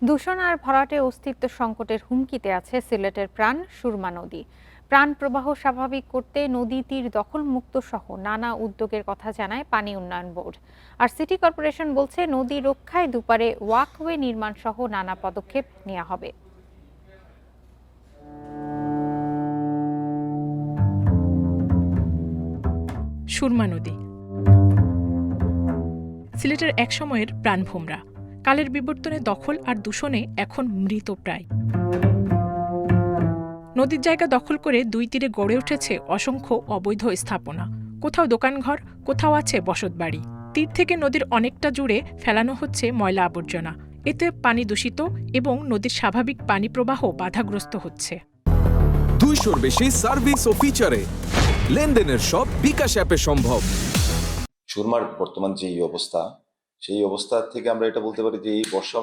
দূষণ আর ভরাটে অস্তিত্ব সংকটের হুমকিতে আছে সিলেটের প্রাণ সুরমা নদী। প্রাণ প্রবাহ স্বাভাবিক করতে নদী তীর দখলমুক্ত সহ নানা উদ্যোগের কথা জানায় পানি উন্নয়ন বোর্ড। আর সিটি কর্পোরেশন বলছে নদী রক্ষায় দুপারে ওয়াকওয়ে নির্মাণ সহ নানা পদক্ষেপ নেওয়া হবে। সুরমা নদী সিলেটের এক সময়ের প্রাণভোমরা, কালের বিবর্তনে দখল আর দূষণে এখন মৃতপ্রায়। নদীর জায়গা দখল করে দুই তীরে গড়ে উঠেছে অসংখ্য অবৈধ স্থাপনা। কোথাও দোকানঘর, কোথাও আছে বসতবাড়ি। তীর থেকে নদীর অনেকটা জুড়ে ফেলানো হচ্ছে ময়লা আবর্জনা। এতে পানি দূষিত এবং নদীর স্বাভাবিক পানি প্রবাহ বাধাগ্রস্ত হচ্ছে। 200-র বেশি সার্ভিস ও ফিচারে লেনদেনের সব বিকাশ অ্যাপে সম্ভব। সুরমার বর্তমান যে অবস্থা, সেই অবস্থা থেকে আমরা এটা বলতে পারি যে এই বর্ষা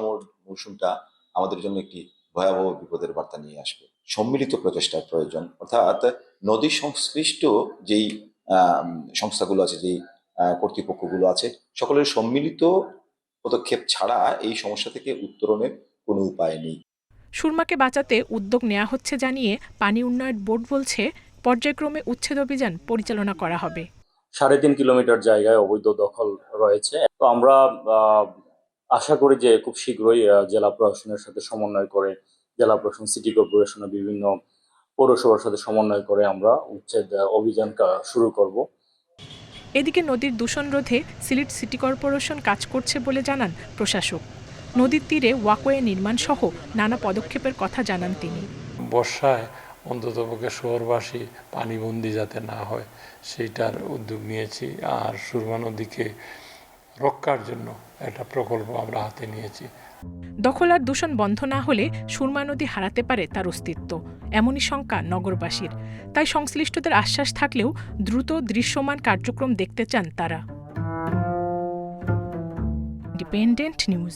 মৌসুমটা আমাদের জন্য একটি ভয়াবহ বিপদের বার্তা নিয়ে আসবে। সম্মিলিত প্রচেষ্টার প্রয়োজন, অর্থাৎ নদী সংশ্লিষ্ট যেই সংস্থাগুলো আছে, যেই কর্তৃপক্ষগুলো আছে, সকলের সম্মিলিত পদক্ষেপ ছাড়া এই সমস্যা থেকে উত্তরণের কোনো উপায় নেই। সুরমাকে বাঁচাতে উদ্যোগ নেওয়া হচ্ছে জানিয়ে পানি উন্নয়ন বোর্ড বলছে, পর্যায়ক্রমে উচ্ছেদ অভিযান পরিচালনা করা হবে। 3.5 কিলোমিটার জায়গায় অবৈধ দখল রয়েছে। তো আমরা আশা করি যে খুব শীঘ্রই জেলা প্রশাসনের সাথে সমন্বয় করে, জেলা প্রশাসন, সিটি কর্পোরেশনের বিভিন্ন পৌরসভার সাথে সমন্বয় করে আমরা উচ্ছেদ অভিযান শুরু করব। এদিকে নদীর দূষণ রোধে সিলেট সিটি কর্পোরেশন কাজ করছে বলে জানান প্রশাসক। নদীর তীরে ওয়াকওয়ে নির্মাণ সহ নানা পদক্ষেপের কথা জানান তিনি। বর্ষায় অন্ততপক্ষে শহরবাসী পানিবন্দী যাতে না হয় সেইটার উদ্যোগ নিয়েছি। আর সুরমা নদীকে রক্ষার জন্য একটা প্রকল্প আমরা হাতে নিয়েছি। দখল আর দূষণ বন্ধ না হলে সুরমা নদী হারাতে পারে তার অস্তিত্ব, এমনই শঙ্কা নগরবাসীর। তাই সংশ্লিষ্টদের আশ্বাস থাকলেও দ্রুত দৃশ্যমান কার্যক্রম দেখতে চান তারা। Independent news.